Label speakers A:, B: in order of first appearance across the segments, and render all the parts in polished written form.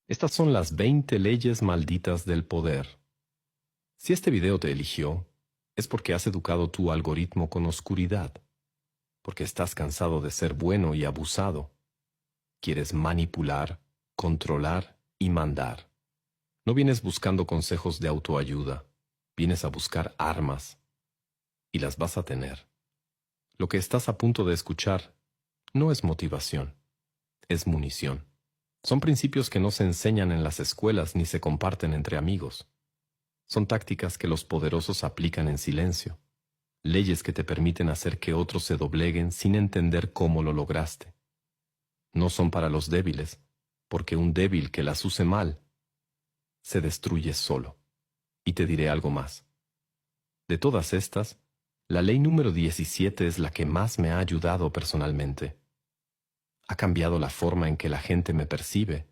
A: Estas son las 20 leyes malditas del poder. Si este video te eligió, es porque has educado tu algoritmo con oscuridad, porque estás cansado de ser bueno y abusado. Quieres manipular, controlar y mandar. No vienes buscando consejos de autoayuda, vienes a buscar armas, y las vas a tener. Lo que estás a punto de escuchar no es motivación, es munición. Son principios que no se enseñan en las escuelas ni se comparten entre amigos. Son tácticas que los poderosos aplican en silencio. Leyes que te permiten hacer que otros se dobleguen sin entender cómo lo lograste. No son para los débiles, porque un débil que las use mal se destruye solo. Y te diré algo más. De todas estas, la ley número 17 es la que más me ha ayudado personalmente. Ha cambiado la forma en que la gente me percibe,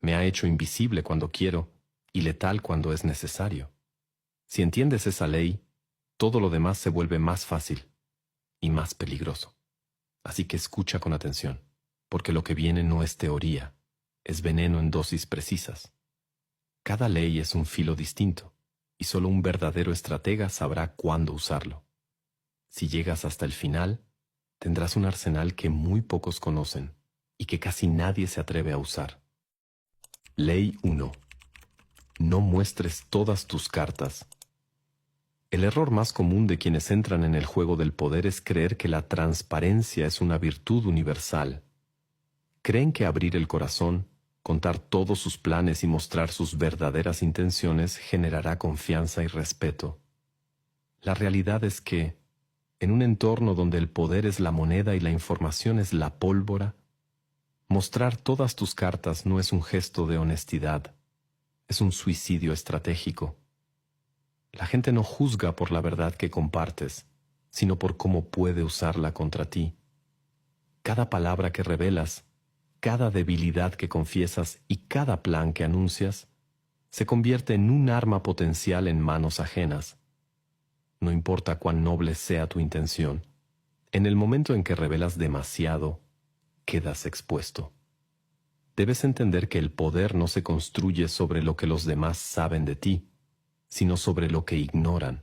A: me ha hecho invisible cuando quiero y letal cuando es necesario. Si entiendes esa ley, todo lo demás se vuelve más fácil y más peligroso. Así que escucha con atención, porque lo que viene no es teoría, es veneno en dosis precisas. Cada ley es un filo distinto, y solo un verdadero estratega sabrá cuándo usarlo. Si llegas hasta el final, tendrás un arsenal que muy pocos conocen y que casi nadie se atreve a usar. Ley 1. No muestres todas tus cartas. El error más común de quienes entran en el juego del poder es creer que la transparencia es una virtud universal. Creen que abrir el corazón, contar todos sus planes y mostrar sus verdaderas intenciones generará confianza y respeto. La realidad es que, en un entorno donde el poder es la moneda y la información es la pólvora, mostrar todas tus cartas no es un gesto de honestidad, es un suicidio estratégico. La gente no juzga por la verdad que compartes, sino por cómo puede usarla contra ti. Cada palabra que revelas, cada debilidad que confiesas y cada plan que anuncias se convierte en un arma potencial en manos ajenas. No importa cuán noble sea tu intención, en el momento en que revelas demasiado, quedas expuesto. Debes entender que el poder no se construye sobre lo que los demás saben de ti, sino sobre lo que ignoran.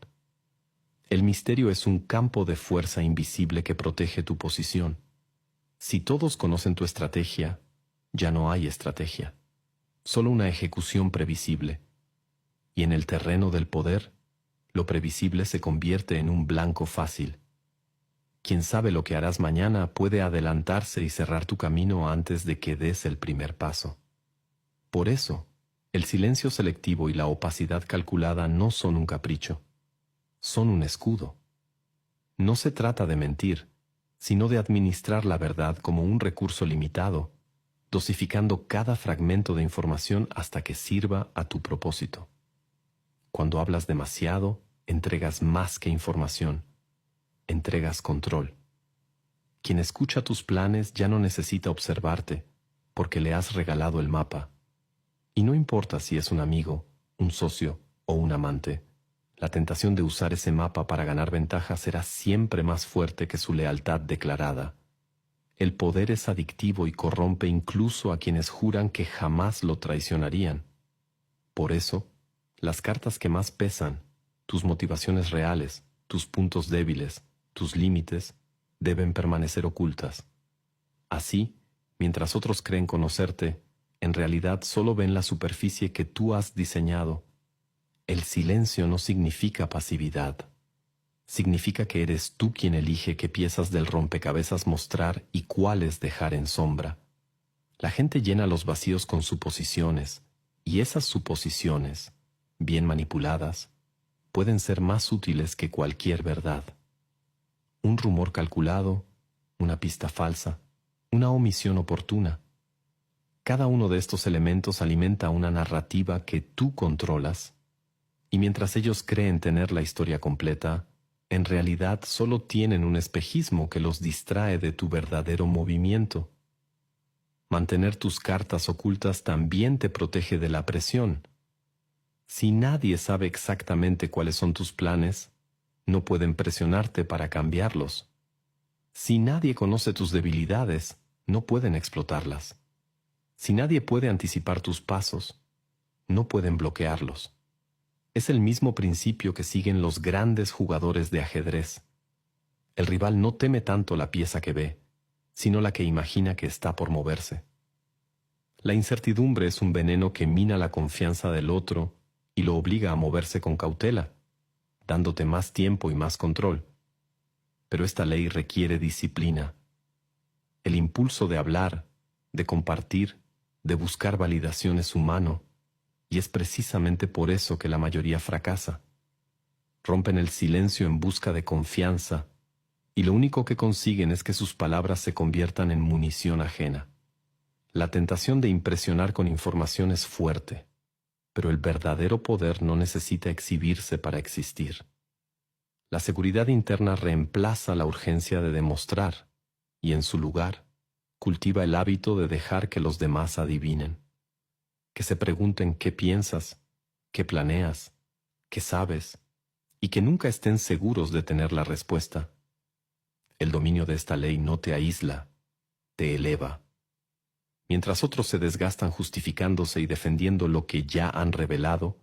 A: El misterio es un campo de fuerza invisible que protege tu posición. Si todos conocen tu estrategia, ya no hay estrategia, solo una ejecución previsible. Y en el terreno del poder, lo previsible se convierte en un blanco fácil. Quien sabe lo que harás mañana puede adelantarse y cerrar tu camino antes de que des el primer paso. Por eso, el silencio selectivo y la opacidad calculada no son un capricho, son un escudo. No se trata de mentir, sino de administrar la verdad como un recurso limitado, dosificando cada fragmento de información hasta que sirva a tu propósito. Cuando hablas demasiado, entregas más que información, entregas control. Quien escucha tus planes ya no necesita observarte, porque le has regalado el mapa. Y no importa si es un amigo, un socio o un amante, la tentación de usar ese mapa para ganar ventaja será siempre más fuerte que su lealtad declarada. El poder es adictivo y corrompe incluso a quienes juran que jamás lo traicionarían. Por eso, las cartas que más pesan, tus motivaciones reales, tus puntos débiles, tus límites, deben permanecer ocultas. Así, mientras otros creen conocerte, en realidad solo ven la superficie que tú has diseñado. El silencio no significa pasividad. Significa que eres tú quien elige qué piezas del rompecabezas mostrar y cuáles dejar en sombra. La gente llena los vacíos con suposiciones, y esas suposiciones, bien manipuladas, pueden ser más útiles que cualquier verdad. Un rumor calculado, una pista falsa, una omisión oportuna. Cada uno de estos elementos alimenta una narrativa que tú controlas, y mientras ellos creen tener la historia completa, en realidad solo tienen un espejismo que los distrae de tu verdadero movimiento. Mantener tus cartas ocultas también te protege de la presión. Si nadie sabe exactamente cuáles son tus planes, no pueden presionarte para cambiarlos. Si nadie conoce tus debilidades, no pueden explotarlas. Si nadie puede anticipar tus pasos, no pueden bloquearlos. Es el mismo principio que siguen los grandes jugadores de ajedrez. El rival no teme tanto la pieza que ve, sino la que imagina que está por moverse. La incertidumbre es un veneno que mina la confianza del otro y lo obliga a moverse con cautela, dándote más tiempo y más control. Pero esta ley requiere disciplina. El impulso de hablar, de compartir, de buscar validación es humano, y es precisamente por eso que la mayoría fracasa. Rompen el silencio en busca de confianza, y lo único que consiguen es que sus palabras se conviertan en munición ajena. La tentación de impresionar con información es fuerte, pero el verdadero poder no necesita exhibirse para existir. La seguridad interna reemplaza la urgencia de demostrar, y en su lugar, cultiva el hábito de dejar que los demás adivinen, que se pregunten qué piensas, qué planeas, qué sabes, y que nunca estén seguros de tener la respuesta. El dominio de esta ley no te aísla, te eleva. Mientras otros se desgastan justificándose y defendiendo lo que ya han revelado,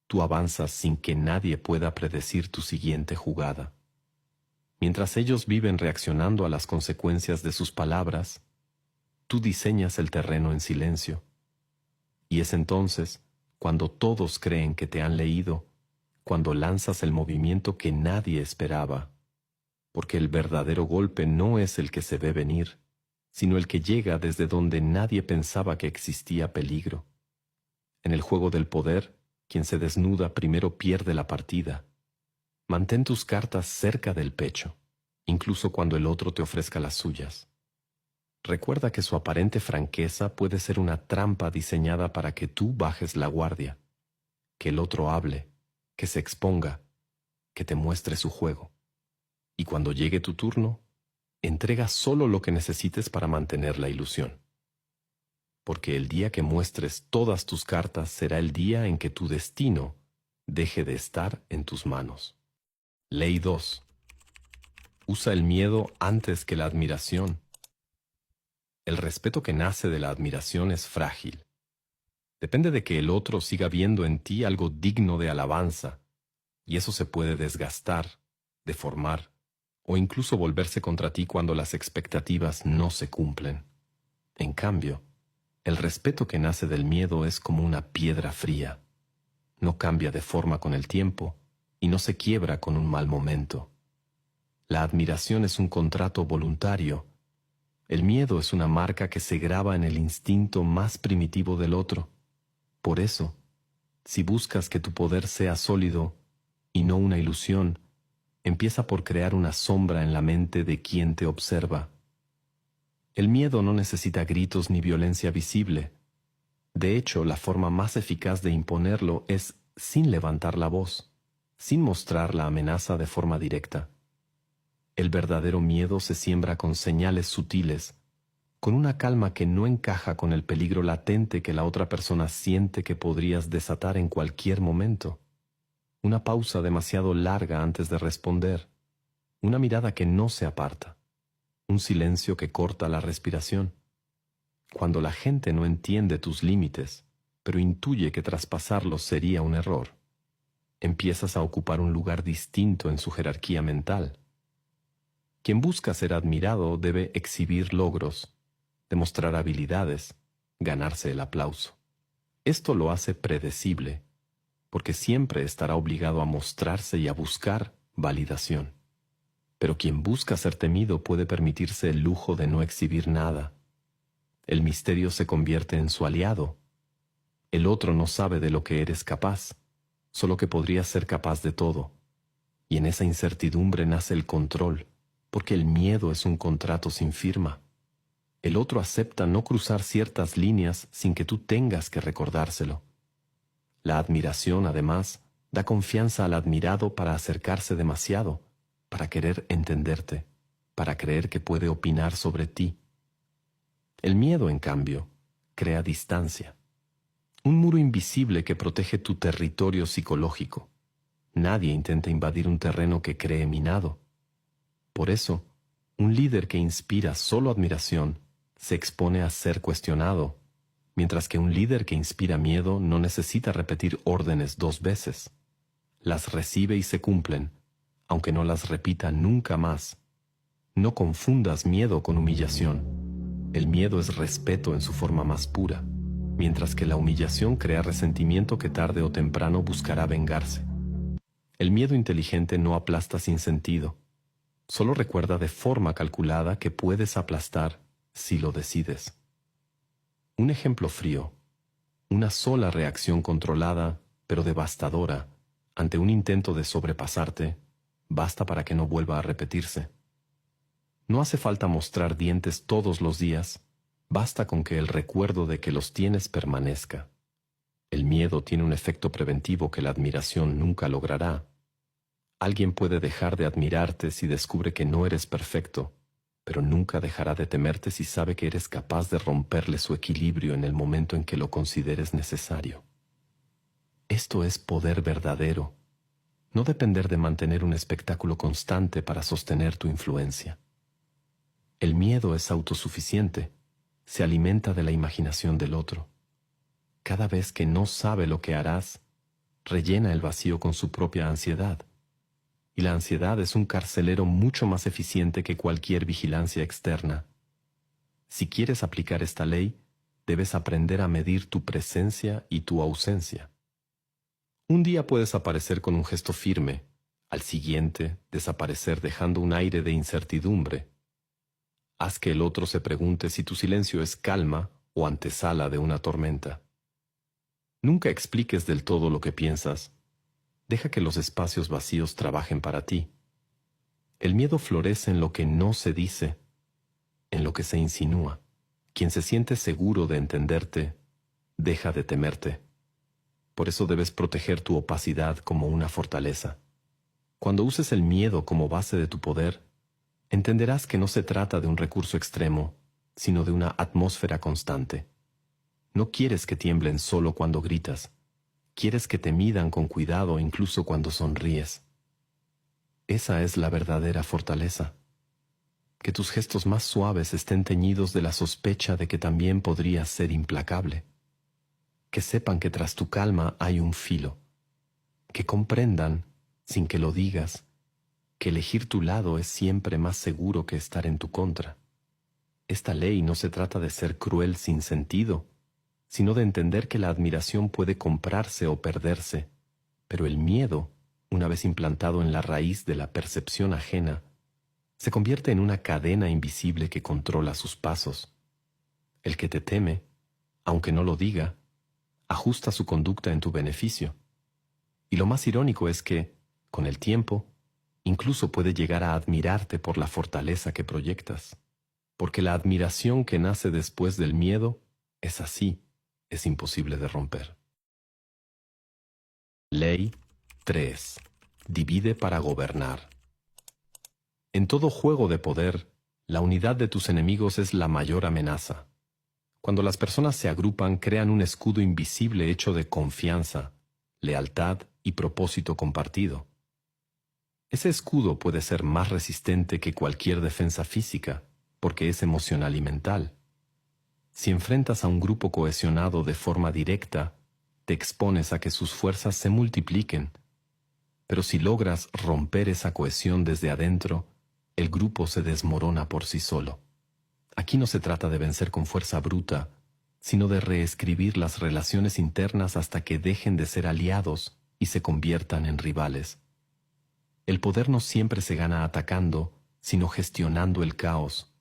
A: tú avanzas sin que nadie pueda predecir tu siguiente jugada. Mientras ellos viven reaccionando a las consecuencias de sus palabras, tú diseñas el terreno en silencio. Y es entonces, cuando todos creen que te han leído, cuando lanzas el movimiento que nadie esperaba, porque el verdadero golpe no es el que se ve venir, sino el que llega desde donde nadie pensaba que existía peligro. En el juego del poder, quien se desnuda primero pierde la partida. Mantén tus cartas cerca del pecho, incluso cuando el otro te ofrezca las suyas. Recuerda que su aparente franqueza puede ser una trampa diseñada para que tú bajes la guardia, que el otro hable, que se exponga, que te muestre su juego. Y cuando llegue tu turno, entrega solo lo que necesites para mantener la ilusión. Porque el día que muestres todas tus cartas será el día en que tu destino deje de estar en tus manos. Ley 2. Usa el miedo antes que la admiración. El respeto que nace de la admiración es frágil. Depende de que el otro siga viendo en ti algo digno de alabanza, y eso se puede desgastar, deformar, o incluso volverse contra ti cuando las expectativas no se cumplen. En cambio, el respeto que nace del miedo es como una piedra fría. No cambia de forma con el tiempo y no se quiebra con un mal momento. La admiración es un contrato voluntario. El miedo es una marca que se graba en el instinto más primitivo del otro. Por eso, si buscas que tu poder sea sólido y no una ilusión, empieza por crear una sombra en la mente de quien te observa. El miedo no necesita gritos ni violencia visible. De hecho, la forma más eficaz de imponerlo es sin levantar la voz, sin mostrar la amenaza de forma directa. El verdadero miedo se siembra con señales sutiles, con una calma que no encaja con el peligro latente que la otra persona siente que podrías desatar en cualquier momento. Una pausa demasiado larga antes de responder, una mirada que no se aparta, un silencio que corta la respiración. Cuando la gente no entiende tus límites, pero intuye que traspasarlos sería un error, empiezas a ocupar un lugar distinto en su jerarquía mental. Quien busca ser admirado debe exhibir logros, demostrar habilidades, ganarse el aplauso. Esto lo hace predecible, porque siempre estará obligado a mostrarse y a buscar validación. Pero quien busca ser temido puede permitirse el lujo de no exhibir nada. El misterio se convierte en su aliado. El otro no sabe de lo que eres capaz, solo que podrías ser capaz de todo. Y en esa incertidumbre nace el control, porque el miedo es un contrato sin firma. El otro acepta no cruzar ciertas líneas sin que tú tengas que recordárselo. La admiración, además, da confianza al admirado para acercarse demasiado, para querer entenderte, para creer que puede opinar sobre ti. El miedo, en cambio, crea distancia. Un muro invisible que protege tu territorio psicológico. Nadie intenta invadir un terreno que cree minado. Por eso, un líder que inspira solo admiración se expone a ser cuestionado, mientras que un líder que inspira miedo no necesita repetir órdenes 2 veces. Las recibe y se cumplen, aunque no las repita nunca más. No confundas miedo con humillación. El miedo es respeto en su forma más pura, mientras que la humillación crea resentimiento que tarde o temprano buscará vengarse. El miedo inteligente no aplasta sin sentido. Solo recuerda de forma calculada que puedes aplastar si lo decides. Un ejemplo frío. Una sola reacción controlada, pero devastadora, ante un intento de sobrepasarte, basta para que no vuelva a repetirse. No hace falta mostrar dientes todos los días, basta con que el recuerdo de que los tienes permanezca. El miedo tiene un efecto preventivo que la admiración nunca logrará. Alguien puede dejar de admirarte si descubre que no eres perfecto, pero nunca dejará de temerte si sabe que eres capaz de romperle su equilibrio en el momento en que lo consideres necesario. Esto es poder verdadero, no depender de mantener un espectáculo constante para sostener tu influencia. El miedo es autosuficiente, se alimenta de la imaginación del otro. Cada vez que no sabe lo que harás, rellena el vacío con su propia ansiedad. Y la ansiedad es un carcelero mucho más eficiente que cualquier vigilancia externa. Si quieres aplicar esta ley, debes aprender a medir tu presencia y tu ausencia. Un día puedes aparecer con un gesto firme, al siguiente desaparecer dejando un aire de incertidumbre. Haz que el otro se pregunte si tu silencio es calma o antesala de una tormenta. Nunca expliques del todo lo que piensas. Deja que los espacios vacíos trabajen para ti. El miedo florece en lo que no se dice, en lo que se insinúa. Quien se siente seguro de entenderte, deja de temerte. Por eso debes proteger tu opacidad como una fortaleza. Cuando uses el miedo como base de tu poder, entenderás que no se trata de un recurso extremo, sino de una atmósfera constante. No quieres que tiemblen solo cuando gritas. Quieres que te midan con cuidado incluso cuando sonríes. Esa es la verdadera fortaleza. Que tus gestos más suaves estén teñidos de la sospecha de que también podrías ser implacable. Que sepan que tras tu calma hay un filo. Que comprendan, sin que lo digas, que elegir tu lado es siempre más seguro que estar en tu contra. Esta ley no se trata de ser cruel sin sentido, sino de entender que la admiración puede comprarse o perderse, pero el miedo, una vez implantado en la raíz de la percepción ajena, se convierte en una cadena invisible que controla sus pasos. El que te teme, aunque no lo diga, ajusta su conducta en tu beneficio. Y lo más irónico es que, con el tiempo, incluso puede llegar a admirarte por la fortaleza que proyectas, porque la admiración que nace después del miedo es así, es imposible de romper. Ley 3. Divide para gobernar. En todo juego de poder, la unidad de tus enemigos es la mayor amenaza. Cuando las personas se agrupan, crean un escudo invisible hecho de confianza, lealtad y propósito compartido. Ese escudo puede ser más resistente que cualquier defensa física, porque es emocional y mental. Si enfrentas a un grupo cohesionado de forma directa, te expones a que sus fuerzas se multipliquen. Pero si logras romper esa cohesión desde adentro, el grupo se desmorona por sí solo. Aquí no se trata de vencer con fuerza bruta, sino de reescribir las relaciones internas hasta que dejen de ser aliados y se conviertan en rivales. El poder no siempre se gana atacando, sino gestionando el caos.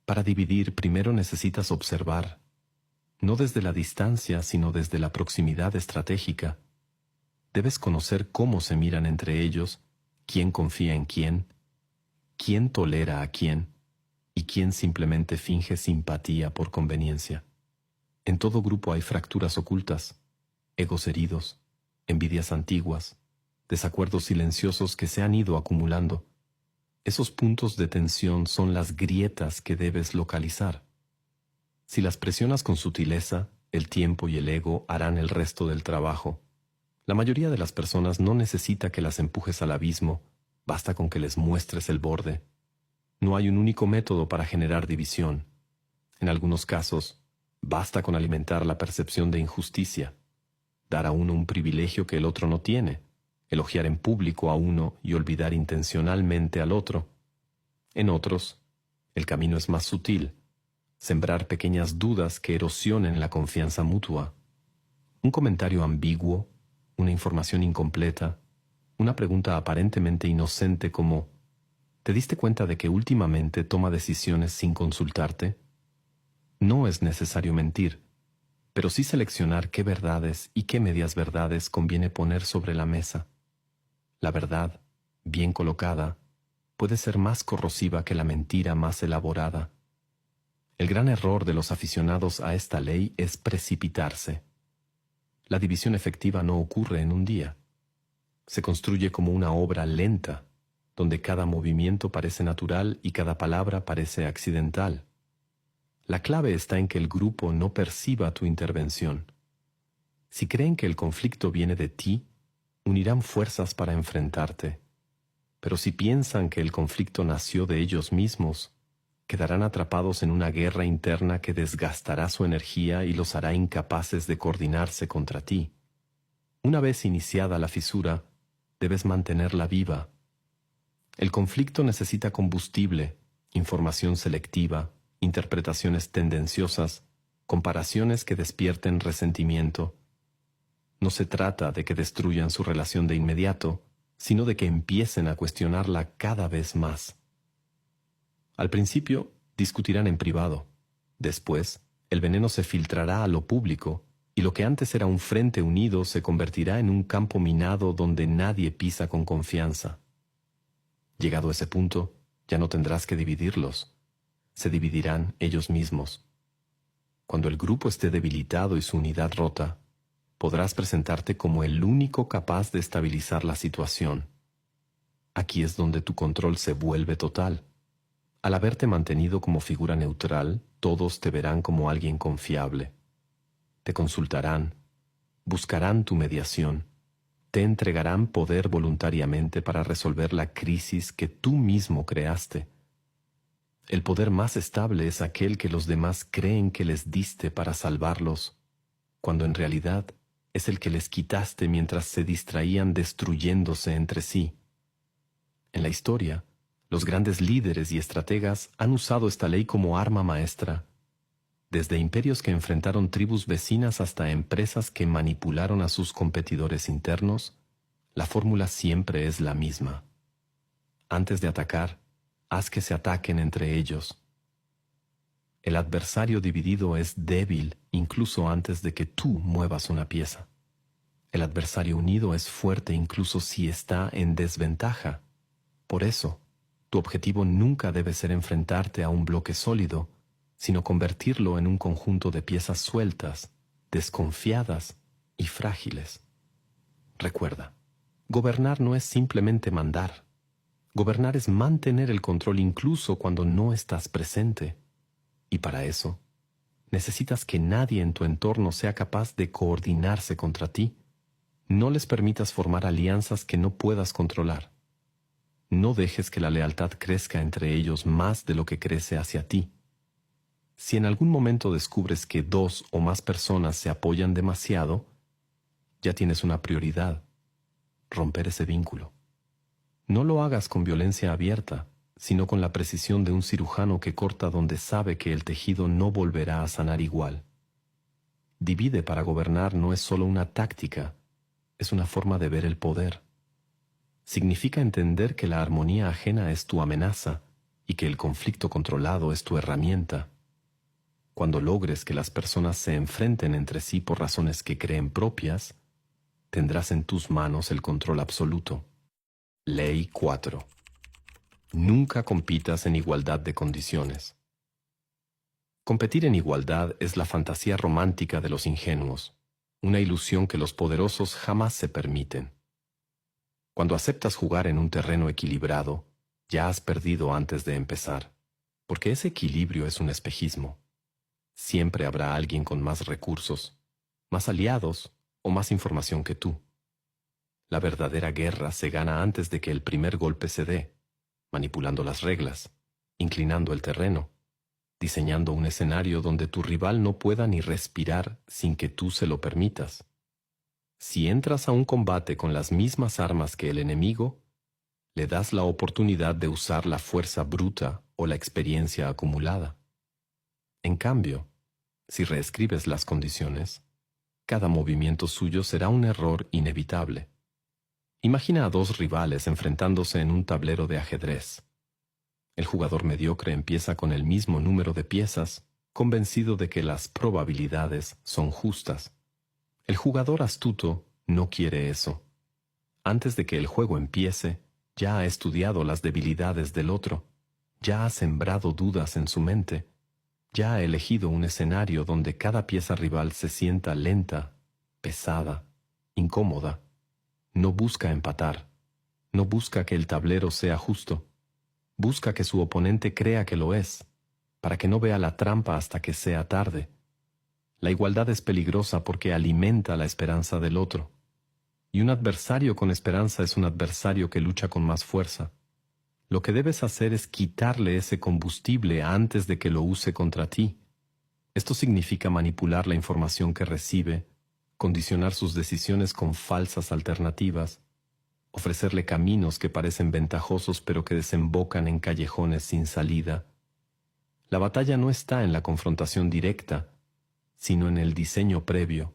A: Para dividir, primero necesitas observar, no desde la distancia, sino desde la proximidad estratégica. Debes conocer cómo se miran entre ellos, quién confía en quién tolera a quién, y quién simplemente finge simpatía por conveniencia. En todo grupo hay fracturas ocultas, egos heridos, envidias antiguas, desacuerdos silenciosos que se han ido acumulando. Esos puntos de tensión son las grietas que debes localizar. Si las presionas con sutileza, el tiempo y el ego harán el resto del trabajo. La mayoría de las personas no necesita que las empujes al abismo, basta con que les muestres el borde. No hay un único método para generar división. En algunos casos, Basta con alimentar la percepción de injusticia, dar a uno un privilegio que el otro no tiene, elogiar en público a uno y olvidar intencionalmente al otro. En otros, el camino es más sutil, sembrar pequeñas dudas que erosionen la confianza mutua. Un comentario ambiguo, una información incompleta, una pregunta aparentemente inocente como ¿te diste cuenta de que últimamente toma decisiones sin consultarte? No es necesario mentir, pero sí seleccionar qué verdades y qué medias verdades conviene poner sobre la mesa. La verdad, bien colocada, puede ser más corrosiva que la mentira más elaborada. El gran error de los aficionados a esta ley es precipitarse. La división efectiva no ocurre en un día. Se construye como una obra lenta, donde cada movimiento parece natural y cada palabra parece accidental. La clave está en que el grupo no perciba tu intervención. Si creen que el conflicto viene de ti, unirán fuerzas para enfrentarte. Pero si piensan que el conflicto nació de ellos mismos, quedarán atrapados en una guerra interna que desgastará su energía y los hará incapaces de coordinarse contra ti. Una vez iniciada la fisura, debes mantenerla viva. El conflicto necesita combustible, información selectiva, interpretaciones tendenciosas, comparaciones que despierten resentimiento. No se trata de que destruyan su relación de inmediato, sino de que empiecen a cuestionarla cada vez más. Al principio, discutirán en privado. Después, el veneno se filtrará a lo público, y lo que antes era un frente unido se convertirá en un campo minado donde nadie pisa con confianza. Llegado a ese punto, ya no tendrás que dividirlos. Se dividirán ellos mismos. Cuando el grupo esté debilitado y su unidad rota, podrás presentarte como el único capaz de estabilizar la situación. Aquí es donde tu control se vuelve total. Al haberte mantenido como figura neutral, todos te verán como alguien confiable. Te consultarán, buscarán tu mediación, te entregarán poder voluntariamente para resolver la crisis que tú mismo creaste. El poder más estable es aquel que los demás creen que les diste para salvarlos, cuando en realidad es el que les quitaste mientras se distraían destruyéndose entre sí. En la historia, los grandes líderes y estrategas han usado esta ley como arma maestra, desde imperios que enfrentaron tribus vecinas hasta empresas que manipularon a sus competidores internos. La fórmula siempre es la misma. Antes de atacar, haz que se ataquen entre ellos. El adversario dividido es débil incluso antes de que tú muevas una pieza. El adversario unido es fuerte incluso si está en desventaja. Por eso, tu objetivo nunca debe ser enfrentarte a un bloque sólido, sino convertirlo en un conjunto de piezas sueltas, desconfiadas y frágiles. Recuerda, gobernar no es simplemente mandar. Gobernar es mantener el control incluso cuando no estás presente. Y para eso, necesitas que nadie en tu entorno sea capaz de coordinarse contra ti. No les permitas formar alianzas que no puedas controlar. No dejes que la lealtad crezca entre ellos más de lo que crece hacia ti. Si en algún momento descubres que 2 o más personas se apoyan demasiado, ya tienes una prioridad: romper ese vínculo. No lo hagas con violencia abierta, sino con la precisión de un cirujano que corta donde sabe que el tejido no volverá a sanar igual. Divide para gobernar no es solo una táctica, es una forma de ver el poder. Significa entender que la armonía ajena es tu amenaza y que el conflicto controlado es tu herramienta. Cuando logres que las personas se enfrenten entre sí por razones que creen propias, tendrás en tus manos el control absoluto. Ley 4. Nunca compitas en igualdad de condiciones. Competir en igualdad es la fantasía romántica de los ingenuos, una ilusión que los poderosos jamás se permiten. Cuando aceptas jugar en un terreno equilibrado, ya has perdido antes de empezar, porque ese equilibrio es un espejismo. Siempre habrá alguien con más recursos, más aliados o más información que tú. La verdadera guerra se gana antes de que el primer golpe se dé, manipulando las reglas, inclinando el terreno. diseñando un escenario donde tu rival no pueda ni respirar sin que tú se lo permitas. Si entras a un combate con las mismas armas que el enemigo, le das la oportunidad de usar la fuerza bruta o la experiencia acumulada. En cambio, si reescribes las condiciones, cada movimiento suyo será un error inevitable. Imagina a dos rivales enfrentándose en un tablero de ajedrez. El jugador mediocre empieza con el mismo número de piezas, convencido de que las probabilidades son justas. El jugador astuto no quiere eso. Antes de que el juego empiece, ya ha estudiado las debilidades del otro, ya ha sembrado dudas en su mente, ya ha elegido un escenario donde cada pieza rival se sienta lenta, pesada, incómoda. No busca empatar, no busca que el tablero sea justo, busca que su oponente crea que lo es, para que no vea la trampa hasta que sea tarde. La igualdad es peligrosa porque alimenta la esperanza del otro. Y un adversario con esperanza es un adversario que lucha con más fuerza. Lo que debes hacer es quitarle ese combustible antes de que lo use contra ti. Esto significa manipular la información que recibe, condicionar sus decisiones con falsas alternativas, ofrecerle caminos que parecen ventajosos pero que desembocan en callejones sin salida. La batalla no está en la confrontación directa, sino en el diseño previo.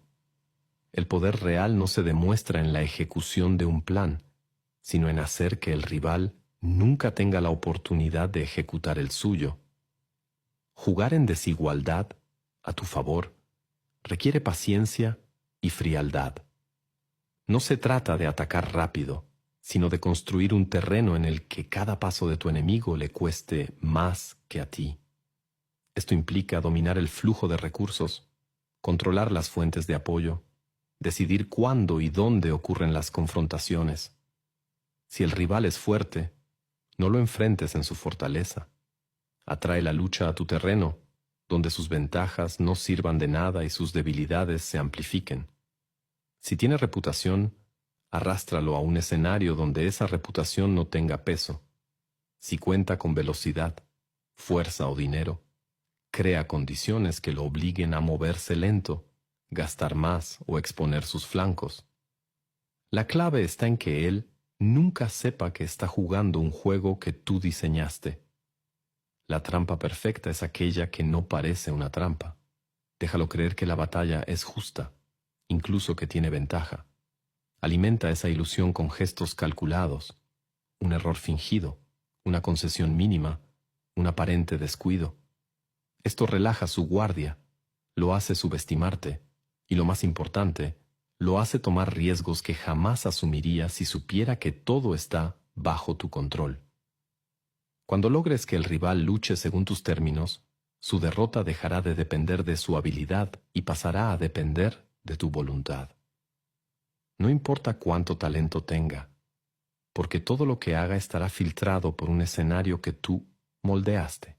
A: El poder real no se demuestra en la ejecución de un plan, sino en hacer que el rival nunca tenga la oportunidad de ejecutar el suyo. Jugar en desigualdad, a tu favor, requiere paciencia y frialdad. No se trata de atacar rápido, sino de construir un terreno en el que cada paso de tu enemigo le cueste más que a ti. Esto implica dominar el flujo de recursos, controlar las fuentes de apoyo, decidir cuándo y dónde ocurren las confrontaciones. Si el rival es fuerte, no lo enfrentes en su fortaleza. Atrae la lucha a tu terreno, donde sus ventajas no sirvan de nada y sus debilidades se amplifiquen. Si tiene reputación, arrástralo a un escenario donde esa reputación no tenga peso. Si cuenta con velocidad, fuerza o dinero, crea condiciones que lo obliguen a moverse lento, gastar más o exponer sus flancos. La clave está en que él nunca sepa que está jugando un juego que tú diseñaste. La trampa perfecta es aquella que no parece una trampa. Déjalo creer que la batalla es justa, incluso que tiene ventaja. Alimenta esa ilusión con gestos calculados, un error fingido, una concesión mínima, un aparente descuido. Esto relaja su guardia, lo hace subestimarte y, lo más importante, lo hace tomar riesgos que jamás asumiría si supiera que todo está bajo tu control. Cuando logres que el rival luche según tus términos, su derrota dejará de depender de su habilidad y pasará a depender de tu voluntad. No importa cuánto talento tenga, porque todo lo que haga estará filtrado por un escenario que tú moldeaste.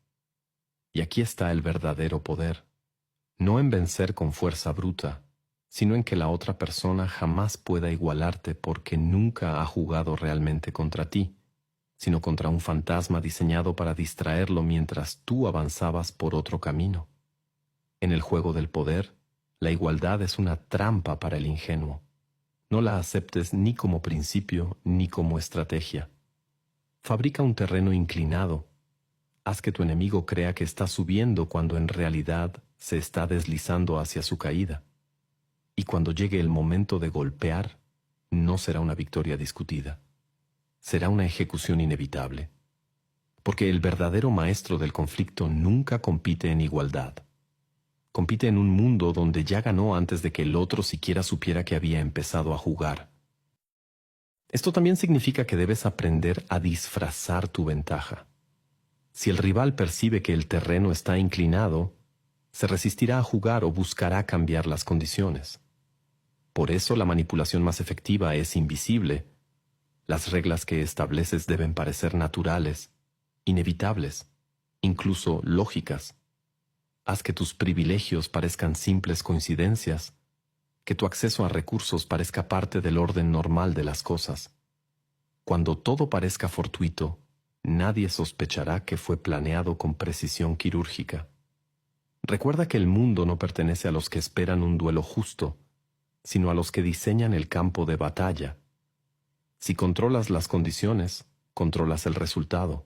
A: Y aquí está el verdadero poder, no en vencer con fuerza bruta, sino en que la otra persona jamás pueda igualarte porque nunca ha jugado realmente contra ti, sino contra un fantasma diseñado para distraerlo mientras tú avanzabas por otro camino. En el juego del poder, la igualdad es una trampa para el ingenuo. No la aceptes ni como principio ni como estrategia. Fabrica un terreno inclinado. Haz que tu enemigo crea que está subiendo cuando en realidad se está deslizando hacia su caída. Y cuando llegue el momento de golpear, no será una victoria discutida. Será una ejecución inevitable. Porque el verdadero maestro del conflicto nunca compite en igualdad. Compite en un mundo donde ya ganó antes de que el otro siquiera supiera que había empezado a jugar. Esto también significa que debes aprender a disfrazar tu ventaja. Si el rival percibe que el terreno está inclinado, se resistirá a jugar o buscará cambiar las condiciones. Por eso la manipulación más efectiva es invisible. Las reglas que estableces deben parecer naturales, inevitables, incluso lógicas. Haz que tus privilegios parezcan simples coincidencias, que tu acceso a recursos parezca parte del orden normal de las cosas. Cuando todo parezca fortuito, nadie sospechará que fue planeado con precisión quirúrgica. Recuerda que el mundo no pertenece a los que esperan un duelo justo, sino a los que diseñan el campo de batalla. Si controlas las condiciones, controlas el resultado.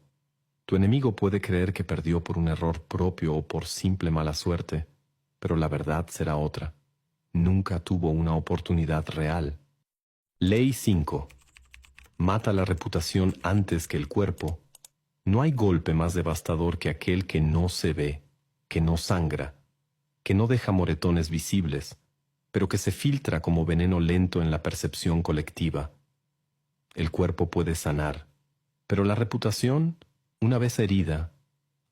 A: Tu enemigo puede creer que perdió por un error propio o por simple mala suerte, pero la verdad será otra. Nunca tuvo una oportunidad real. Ley 5. Mata la reputación antes que el cuerpo. No hay golpe más devastador que aquel que no se ve, que no sangra, que no deja moretones visibles, pero que se filtra como veneno lento en la percepción colectiva. El cuerpo puede sanar, pero la reputación, una vez herida,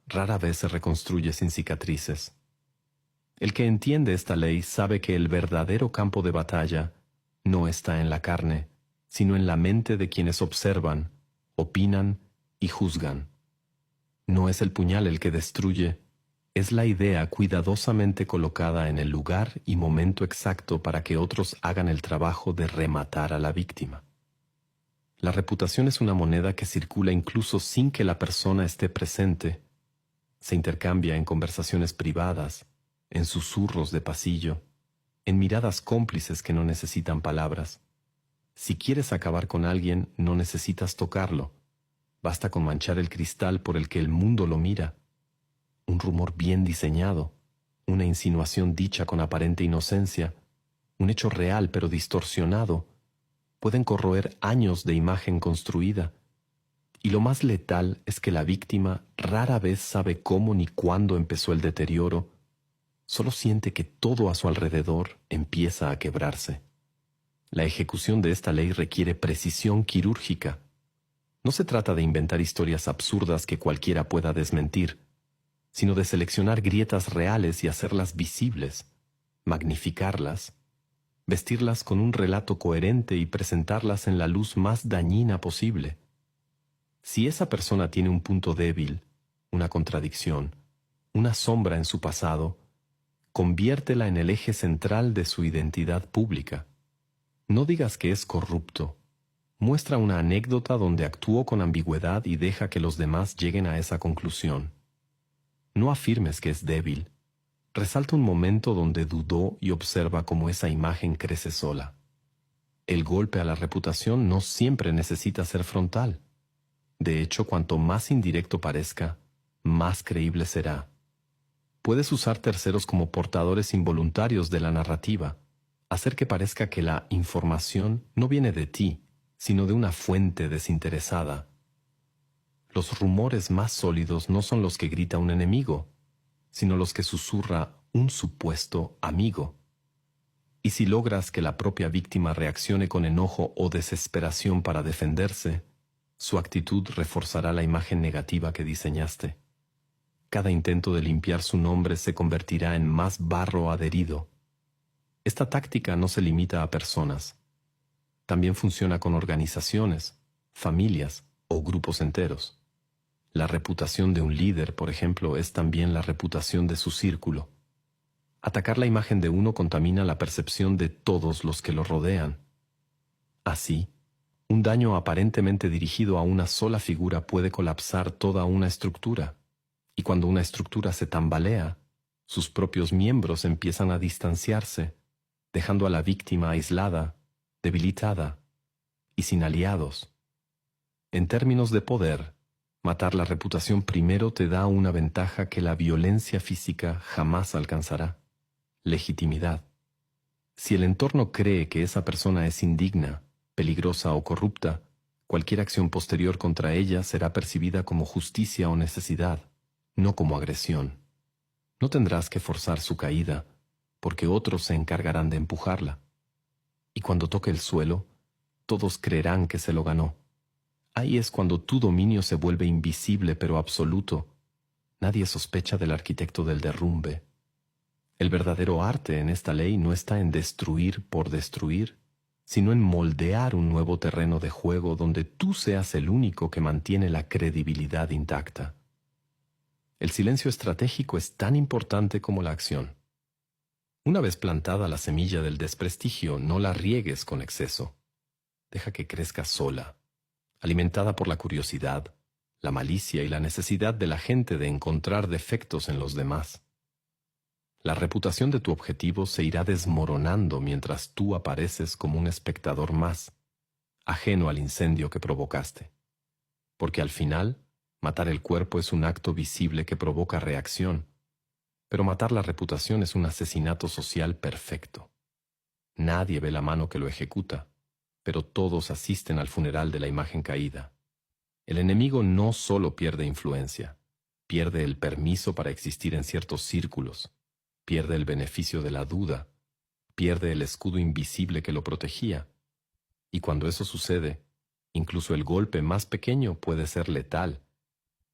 A: rara vez se reconstruye sin cicatrices. El que entiende esta ley sabe que el verdadero campo de batalla no está en la carne, sino en la mente de quienes observan, opinan y juzgan. No es el puñal el que destruye, es la idea cuidadosamente colocada en el lugar y momento exacto para que otros hagan el trabajo de rematar a la víctima. La reputación es una moneda que circula incluso sin que la persona esté presente. Se intercambia en conversaciones privadas, en susurros de pasillo, en miradas cómplices que no necesitan palabras. Si quieres acabar con alguien, no necesitas tocarlo. Basta con manchar el cristal por el que el mundo lo mira. Un rumor bien diseñado, una insinuación dicha con aparente inocencia, un hecho real pero distorsionado, pueden corroer años de imagen construida. Y lo más letal es que la víctima rara vez sabe cómo ni cuándo empezó el deterioro, solo siente que todo a su alrededor empieza a quebrarse. La ejecución de esta ley requiere precisión quirúrgica. No se trata de inventar historias absurdas que cualquiera pueda desmentir, sino de seleccionar grietas reales y hacerlas visibles, magnificarlas, vestirlas con un relato coherente y presentarlas en la luz más dañina posible. Si esa persona tiene un punto débil, una contradicción, una sombra en su pasado, conviértela en el eje central de su identidad pública. No digas que es corrupto. Muestra una anécdota donde actuó con ambigüedad y deja que los demás lleguen a esa conclusión. No afirmes que es débil. Resalta un momento donde dudó y observa cómo esa imagen crece sola. El golpe a la reputación no siempre necesita ser frontal. De hecho, cuanto más indirecto parezca, más creíble será. Puedes usar terceros como portadores involuntarios de la narrativa, hacer que parezca que la información no viene de ti, sino de una fuente desinteresada. Los rumores más sólidos no son los que grita un enemigo, sino los que susurra un supuesto amigo. Y si logras que la propia víctima reaccione con enojo o desesperación para defenderse, su actitud reforzará la imagen negativa que diseñaste. Cada intento de limpiar su nombre se convertirá en más barro adherido. Esta táctica no se limita a personas. También funciona con organizaciones, familias o grupos enteros. La reputación de un líder, por ejemplo, es también la reputación de su círculo. Atacar la imagen de uno contamina la percepción de todos los que lo rodean. Así, un daño aparentemente dirigido a una sola figura puede colapsar toda una estructura. Y cuando una estructura se tambalea, sus propios miembros empiezan a distanciarse, dejando a la víctima aislada, debilitada y sin aliados. En términos de poder, matar la reputación primero te da una ventaja que la violencia física jamás alcanzará: legitimidad. Si el entorno cree que esa persona es indigna, peligrosa o corrupta, cualquier acción posterior contra ella será percibida como justicia o necesidad, no como agresión. No tendrás que forzar su caída, porque otros se encargarán de empujarla. Y cuando toque el suelo, todos creerán que se lo ganó. Ahí es cuando tu dominio se vuelve invisible pero absoluto. Nadie sospecha del arquitecto del derrumbe. El verdadero arte en esta ley no está en destruir por destruir, sino en moldear un nuevo terreno de juego donde tú seas el único que mantiene la credibilidad intacta. El silencio estratégico es tan importante como la acción. Una vez plantada la semilla del desprestigio, no la riegues con exceso. Deja que crezca sola, alimentada por la curiosidad, la malicia y la necesidad de la gente de encontrar defectos en los demás. La reputación de tu objetivo se irá desmoronando mientras tú apareces como un espectador más, ajeno al incendio que provocaste. Porque al final, matar el cuerpo es un acto visible que provoca reacción, pero matar la reputación es un asesinato social perfecto. Nadie ve la mano que lo ejecuta, pero todos asisten al funeral de la imagen caída. El enemigo no solo pierde influencia, pierde el permiso para existir en ciertos círculos, pierde el beneficio de la duda, pierde el escudo invisible que lo protegía. Y cuando eso sucede, incluso el golpe más pequeño puede ser letal,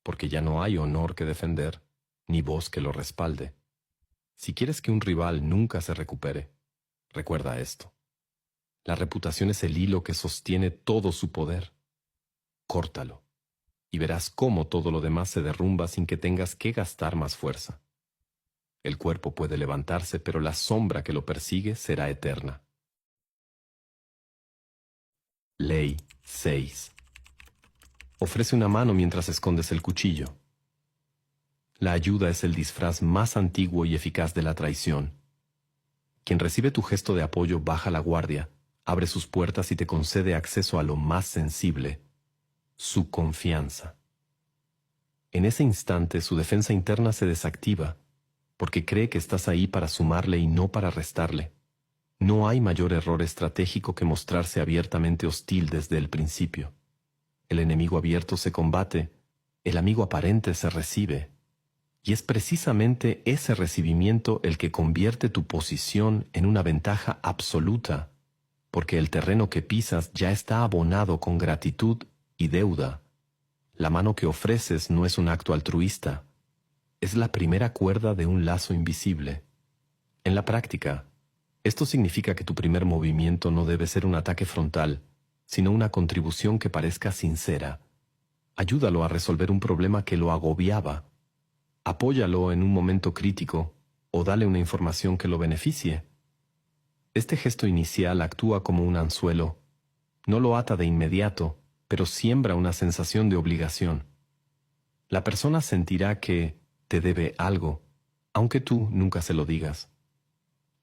A: porque ya no hay honor que defender, ni voz que lo respalde. Si quieres que un rival nunca se recupere, recuerda esto. La reputación es el hilo que sostiene todo su poder. Córtalo, y verás cómo todo lo demás se derrumba sin que tengas que gastar más fuerza. El cuerpo puede levantarse, pero la sombra que lo persigue será eterna. Ley 6. Ofrece una mano mientras escondes el cuchillo. La ayuda es el disfraz más antiguo y eficaz de la traición. Quien recibe tu gesto de apoyo baja la guardia, abre sus puertas y te concede acceso a lo más sensible, su confianza. En ese instante su defensa interna se desactiva, porque cree que estás ahí para sumarle y no para restarle. No hay mayor error estratégico que mostrarse abiertamente hostil desde el principio. El enemigo abierto se combate, el amigo aparente se recibe. Y es precisamente ese recibimiento el que convierte tu posición en una ventaja absoluta, porque el terreno que pisas ya está abonado con gratitud y deuda. La mano que ofreces no es un acto altruista, es la primera cuerda de un lazo invisible. En la práctica, esto significa que tu primer movimiento no debe ser un ataque frontal, sino una contribución que parezca sincera. Ayúdalo a resolver un problema que lo agobiaba. Apóyalo en un momento crítico o dale una información que lo beneficie. Este gesto inicial actúa como un anzuelo. No lo ata de inmediato, pero siembra una sensación de obligación. La persona sentirá que te debe algo, aunque tú nunca se lo digas.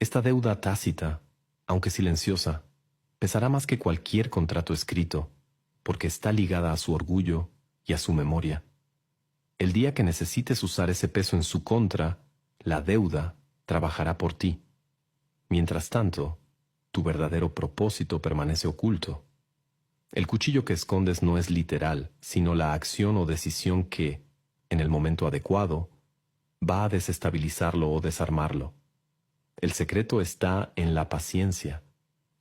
A: Esta deuda tácita, aunque silenciosa, pesará más que cualquier contrato escrito, porque está ligada a su orgullo y a su memoria. El día que necesites usar ese peso en su contra, la deuda trabajará por ti. Mientras tanto, tu verdadero propósito permanece oculto. El cuchillo que escondes no es literal, sino la acción o decisión que, en el momento adecuado, va a desestabilizarlo o desarmarlo. El secreto está en la paciencia.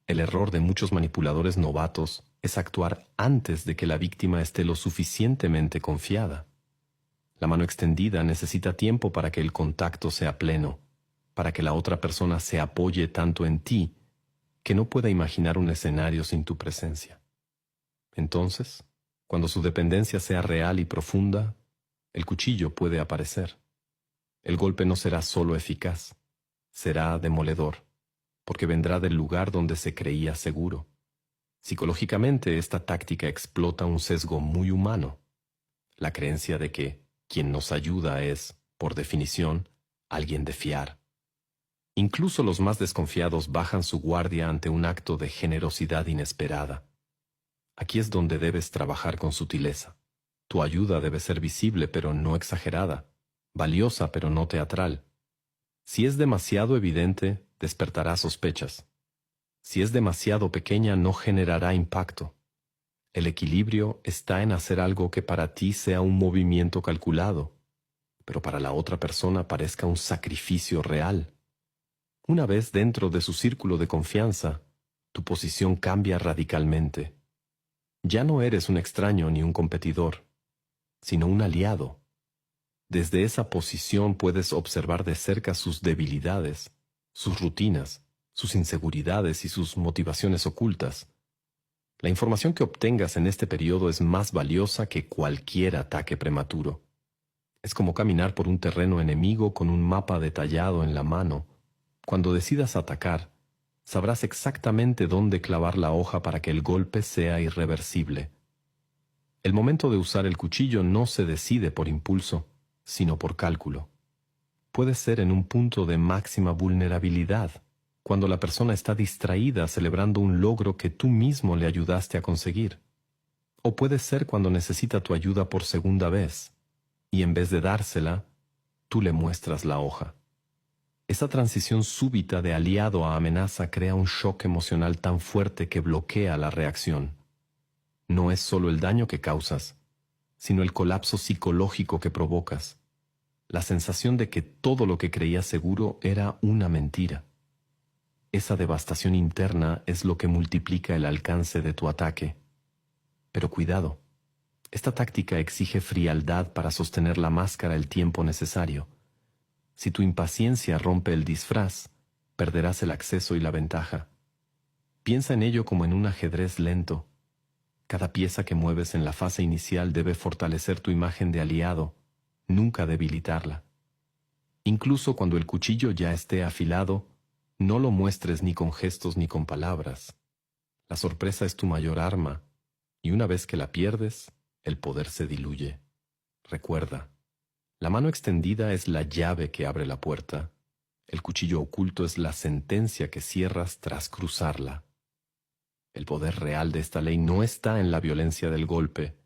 A: El error de muchos manipuladores novatos es actuar antes de que la víctima esté lo suficientemente confiada. La mano extendida necesita tiempo para que el contacto sea pleno, para que la otra persona se apoye tanto en ti que no pueda imaginar un escenario sin tu presencia. Entonces, cuando su dependencia sea real y profunda, el cuchillo puede aparecer. El golpe no será solo eficaz, será demoledor, porque vendrá del lugar donde se creía seguro. Psicológicamente, esta táctica explota un sesgo muy humano, la creencia de que quien nos ayuda es, por definición, alguien de fiar. Incluso los más desconfiados bajan su guardia ante un acto de generosidad inesperada. Aquí es donde debes trabajar con sutileza. Tu ayuda debe ser visible pero no exagerada, valiosa pero no teatral. Si es demasiado evidente, despertará sospechas. Si es demasiado pequeña, no generará impacto. El equilibrio está en hacer algo que para ti sea un movimiento calculado, pero para la otra persona parezca un sacrificio real. Una vez dentro de su círculo de confianza, tu posición cambia radicalmente. Ya no eres un extraño ni un competidor, sino un aliado. Desde esa posición puedes observar de cerca sus debilidades, sus rutinas, sus inseguridades y sus motivaciones ocultas. La información que obtengas en este periodo es más valiosa que cualquier ataque prematuro. Es como caminar por un terreno enemigo con un mapa detallado en la mano. Cuando decidas atacar, sabrás exactamente dónde clavar la hoja para que el golpe sea irreversible. El momento de usar el cuchillo no se decide por impulso, sino por cálculo. puede ser en un punto de máxima vulnerabilidad, cuando la persona está distraída celebrando un logro que tú mismo le ayudaste a conseguir. O puede ser cuando necesita tu ayuda por segunda vez, y en vez de dársela, tú le muestras la hoja. Esa transición súbita de aliado a amenaza crea un shock emocional tan fuerte que bloquea la reacción. No es solo el daño que causas, sino el colapso psicológico que provocas. La sensación de que todo lo que creías seguro era una mentira. Esa devastación interna es lo que multiplica el alcance de tu ataque. Pero cuidado, esta táctica exige frialdad para sostener la máscara el tiempo necesario. Si tu impaciencia rompe el disfraz, perderás el acceso y la ventaja. Piensa en ello como en un ajedrez lento. Cada pieza que mueves en la fase inicial debe fortalecer tu imagen de aliado, nunca debilitarla. Incluso cuando el cuchillo ya esté afilado, no lo muestres ni con gestos ni con palabras. La sorpresa es tu mayor arma, y una vez que la pierdes, el poder se diluye. Recuerda, la mano extendida es la llave que abre la puerta. El cuchillo oculto es la sentencia que cierras tras cruzarla. El poder real de esta ley no está en la violencia del golpe,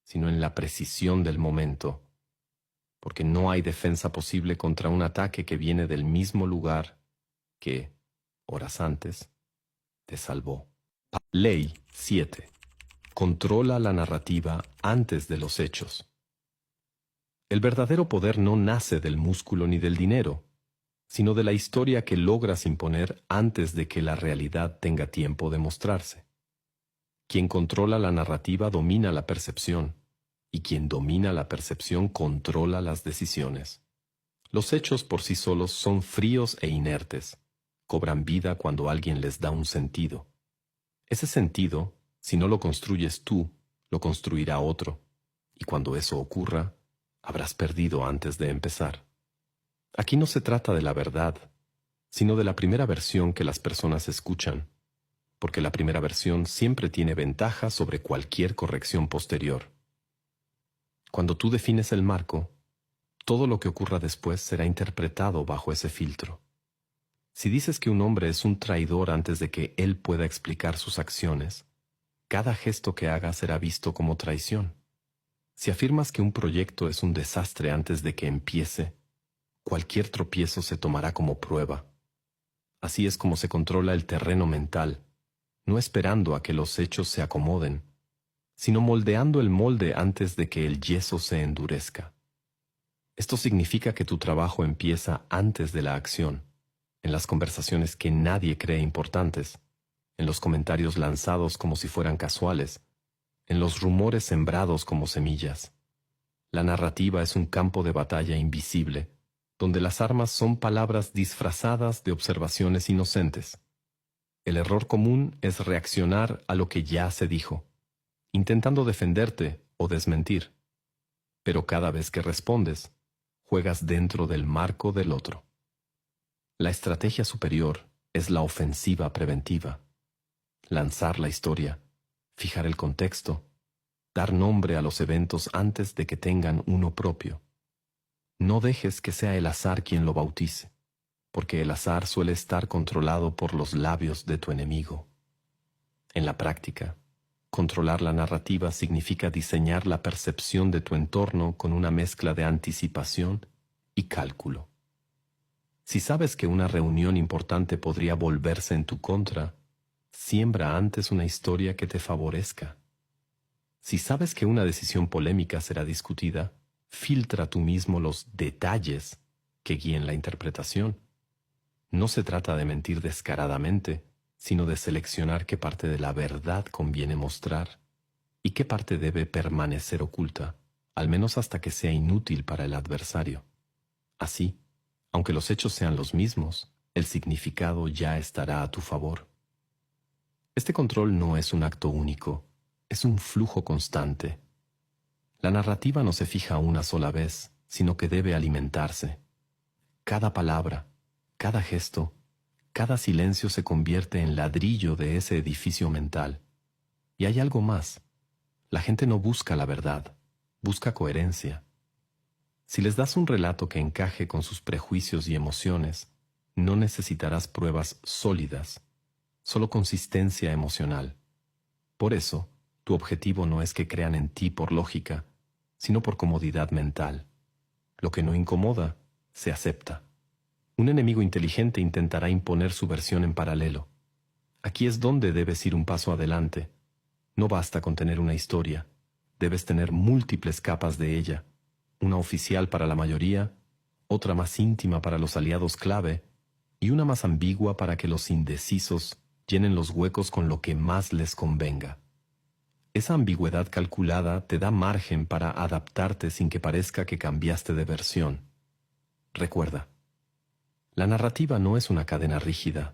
A: sino en la precisión del momento, porque no hay defensa posible contra un ataque que viene del mismo lugar que, horas antes, te salvó. Ley 7. Controla la narrativa antes de los hechos. El verdadero poder no nace del músculo ni del dinero, sino de la historia que logras imponer antes de que la realidad tenga tiempo de mostrarse. Quien controla la narrativa domina la percepción, y quien domina la percepción controla las decisiones. Los hechos por sí solos son fríos e inertes. Cobran vida cuando alguien les da un sentido. Ese sentido, si no lo construyes tú, lo construirá otro, y cuando eso ocurra, habrás perdido antes de empezar. Aquí no se trata de la verdad, sino de la primera versión que las personas escuchan, porque la primera versión siempre tiene ventaja sobre cualquier corrección posterior. Cuando tú defines el marco, todo lo que ocurra después será interpretado bajo ese filtro. Si dices que un hombre es un traidor antes de que él pueda explicar sus acciones, cada gesto que haga será visto como traición. Si afirmas que un proyecto es un desastre antes de que empiece, cualquier tropiezo se tomará como prueba. Así es como se controla el terreno mental, no esperando a que los hechos se acomoden, sino moldeando el molde antes de que el yeso se endurezca. Esto significa que tu trabajo empieza antes de la acción, en las conversaciones que nadie cree importantes, en los comentarios lanzados como si fueran casuales, en los rumores sembrados como semillas. La narrativa es un campo de batalla invisible, donde las armas son palabras disfrazadas de observaciones inocentes. El error común es reaccionar a lo que ya se dijo, intentando defenderte o desmentir. Pero cada vez que respondes, juegas dentro del marco del otro. La estrategia superior es la ofensiva preventiva. Lanzar la historia, fijar el contexto, dar nombre a los eventos antes de que tengan uno propio. No dejes que sea el azar quien lo bautice, porque el azar suele estar controlado por los labios de tu enemigo. En la práctica, controlar la narrativa significa diseñar la percepción de tu entorno con una mezcla de anticipación y cálculo. Si sabes que una reunión importante podría volverse en tu contra, siembra antes una historia que te favorezca. Si sabes que una decisión polémica será discutida, filtra tú mismo los detalles que guíen la interpretación. No se trata de mentir descaradamente, sino de seleccionar qué parte de la verdad conviene mostrar y qué parte debe permanecer oculta, al menos hasta que sea inútil para el adversario. Así, aunque los hechos sean los mismos, el significado ya estará a tu favor. Este control no es un acto único, es un flujo constante. La narrativa no se fija una sola vez, sino que debe alimentarse. Cada palabra, cada gesto, cada silencio se convierte en ladrillo de ese edificio mental. Y hay algo más. La gente no busca la verdad, busca coherencia. Si les das un relato que encaje con sus prejuicios y emociones, no necesitarás pruebas sólidas, solo consistencia emocional. Por eso, tu objetivo no es que crean en ti por lógica, sino por comodidad mental. Lo que no incomoda, se acepta. Un enemigo inteligente intentará imponer su versión en paralelo. Aquí es donde debes ir un paso adelante. No basta con tener una historia, debes tener múltiples capas de ella, una oficial para la mayoría, otra más íntima para los aliados clave y una más ambigua para que los indecisos llenen los huecos con lo que más les convenga. Esa ambigüedad calculada te da margen para adaptarte sin que parezca que cambiaste de versión. Recuerda, la narrativa no es una cadena rígida,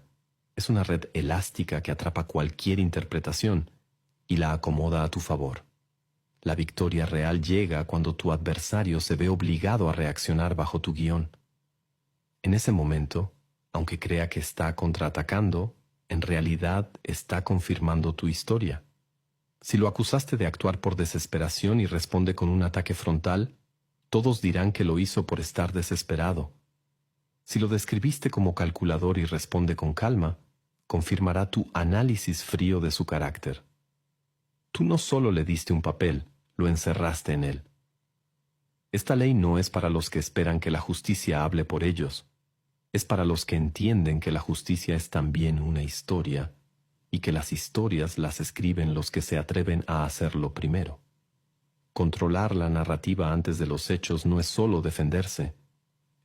A: es una red elástica que atrapa cualquier interpretación y la acomoda a tu favor. La victoria real llega cuando tu adversario se ve obligado a reaccionar bajo tu guión. En ese momento, aunque crea que está contraatacando, en realidad está confirmando tu historia. Si lo acusaste de actuar por desesperación y responde con un ataque frontal, todos dirán que lo hizo por estar desesperado. Si lo describiste como calculador y responde con calma, confirmará tu análisis frío de su carácter. Tú no solo le diste un papel, lo encerraste en él. Esta ley no es para los que esperan que la justicia hable por ellos, es para los que entienden que la justicia es también una historia y que las historias las escriben los que se atreven a hacerlo primero. Controlar la narrativa antes de los hechos no es solo defenderse,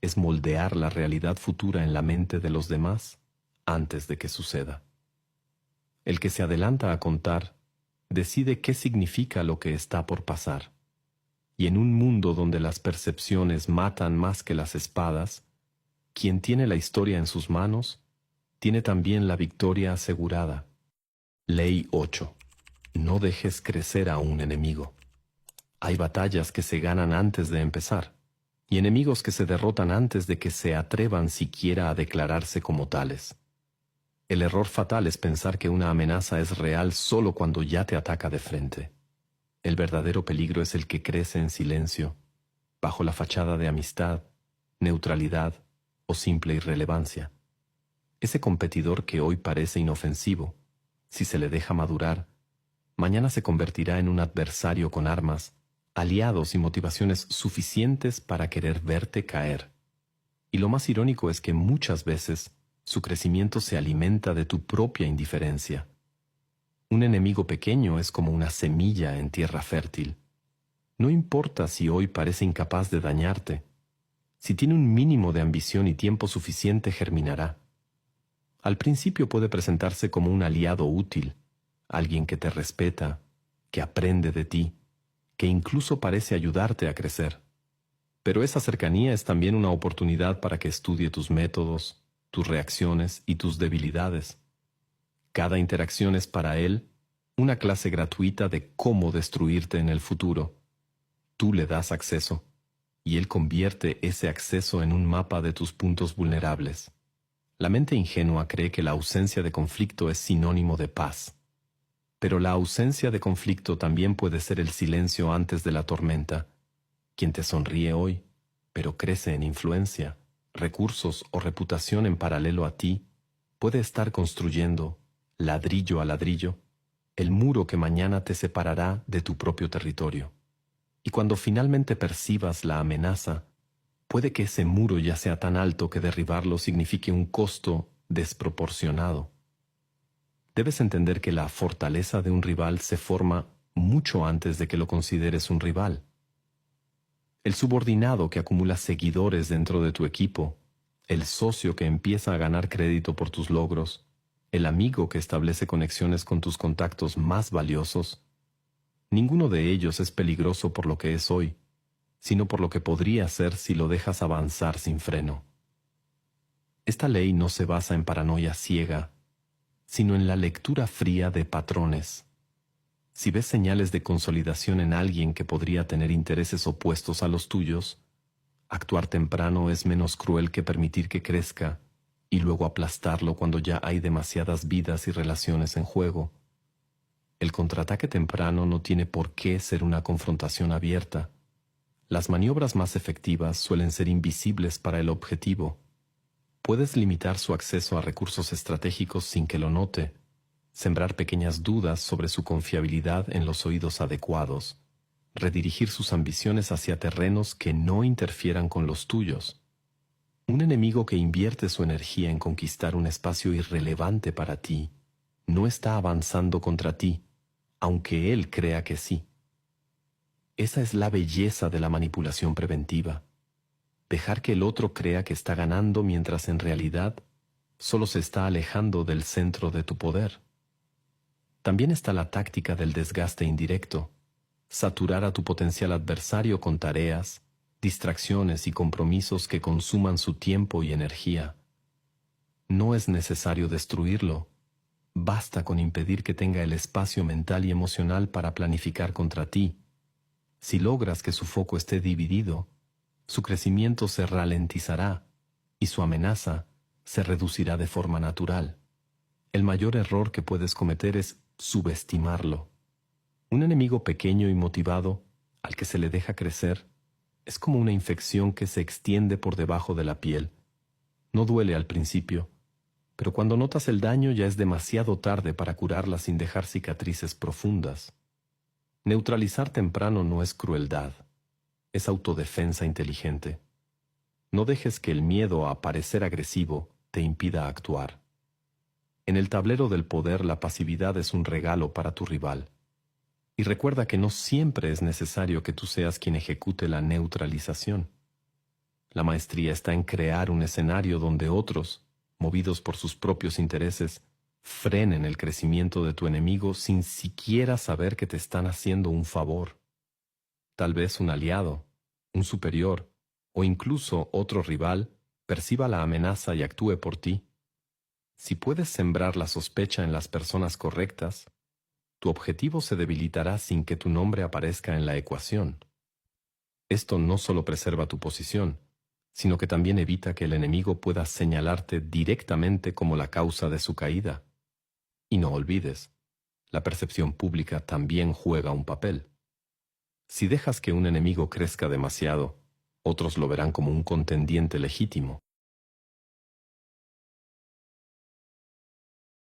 A: es moldear la realidad futura en la mente de los demás antes de que suceda. El que se adelanta a contar decide qué significa lo que está por pasar. Y en un mundo donde las percepciones matan más que las espadas, quien tiene la historia en sus manos, tiene también la victoria asegurada. Ley 8. No dejes crecer a un enemigo. Hay batallas que se ganan antes de empezar, y enemigos que se derrotan antes de que se atrevan siquiera a declararse como tales. El error fatal es pensar que una amenaza es real solo cuando ya te ataca de frente. El verdadero peligro es el que crece en silencio, bajo la fachada de amistad, neutralidad o simple irrelevancia. Ese competidor que hoy parece inofensivo, si se le deja madurar, mañana se convertirá en un adversario con armas, aliados y motivaciones suficientes para querer verte caer. Y lo más irónico es que muchas veces su crecimiento se alimenta de tu propia indiferencia. Un enemigo pequeño es como una semilla en tierra fértil. No importa si hoy parece incapaz de dañarte. Si tiene un mínimo de ambición y tiempo suficiente, germinará. Al principio puede presentarse como un aliado útil, alguien que te respeta, que aprende de ti, que incluso parece ayudarte a crecer. Pero esa cercanía es también una oportunidad para que estudie tus métodos, tus reacciones y tus debilidades. Cada interacción es para él una clase gratuita de cómo destruirte en el futuro. Tú le das acceso, y él convierte ese acceso en un mapa de tus puntos vulnerables. La mente ingenua cree que la ausencia de conflicto es sinónimo de paz. Pero la ausencia de conflicto también puede ser el silencio antes de la tormenta. Quien te sonríe hoy, pero crece en influencia, recursos o reputación en paralelo a ti, puede estar construyendo, ladrillo a ladrillo, el muro que mañana te separará de tu propio territorio. Y cuando finalmente percibas la amenaza, puede que ese muro ya sea tan alto que derribarlo signifique un costo desproporcionado. Debes entender que la fortaleza de un rival se forma mucho antes de que lo consideres un rival. El subordinado que acumula seguidores dentro de tu equipo, el socio que empieza a ganar crédito por tus logros, el amigo que establece conexiones con tus contactos más valiosos, ninguno de ellos es peligroso por lo que es hoy, sino por lo que podría ser si lo dejas avanzar sin freno. Esta ley no se basa en paranoia ciega, sino en la lectura fría de patrones. Si ves señales de consolidación en alguien que podría tener intereses opuestos a los tuyos, actuar temprano es menos cruel que permitir que crezca y luego aplastarlo cuando ya hay demasiadas vidas y relaciones en juego. El contraataque temprano no tiene por qué ser una confrontación abierta. Las maniobras más efectivas suelen ser invisibles para el objetivo. Puedes limitar su acceso a recursos estratégicos sin que lo note, sembrar pequeñas dudas sobre su confiabilidad en los oídos adecuados, redirigir sus ambiciones hacia terrenos que no interfieran con los tuyos. Un enemigo que invierte su energía en conquistar un espacio irrelevante para ti, no está avanzando contra ti, aunque él crea que sí. Esa es la belleza de la manipulación preventiva. Dejar que el otro crea que está ganando mientras en realidad solo se está alejando del centro de tu poder. También está la táctica del desgaste indirecto. Saturar a tu potencial adversario con tareas, distracciones y compromisos que consuman su tiempo y energía. No es necesario destruirlo. Basta con impedir que tenga el espacio mental y emocional para planificar contra ti. Si logras que su foco esté dividido, su crecimiento se ralentizará y su amenaza se reducirá de forma natural. El mayor error que puedes cometer es subestimarlo. Un enemigo pequeño y motivado, al que se le deja crecer, es como una infección que se extiende por debajo de la piel. No duele al principio, pero cuando notas el daño ya es demasiado tarde para curarla sin dejar cicatrices profundas. Neutralizar temprano no es crueldad, es autodefensa inteligente. No dejes que el miedo a parecer agresivo te impida actuar. En el tablero del poder la pasividad es un regalo para tu rival. Y recuerda que no siempre es necesario que tú seas quien ejecute la neutralización. La maestría está en crear un escenario donde otros, movidos por sus propios intereses, frenen el crecimiento de tu enemigo sin siquiera saber que te están haciendo un favor. Tal vez un aliado, un superior o incluso otro rival perciba la amenaza y actúe por ti. Si puedes sembrar la sospecha en las personas correctas, tu objetivo se debilitará sin que tu nombre aparezca en la ecuación. Esto no solo preserva tu posición, sino que también evita que el enemigo pueda señalarte directamente como la causa de su caída. Y no olvides, la percepción pública también juega un papel. Si dejas que un enemigo crezca demasiado, otros lo verán como un contendiente legítimo.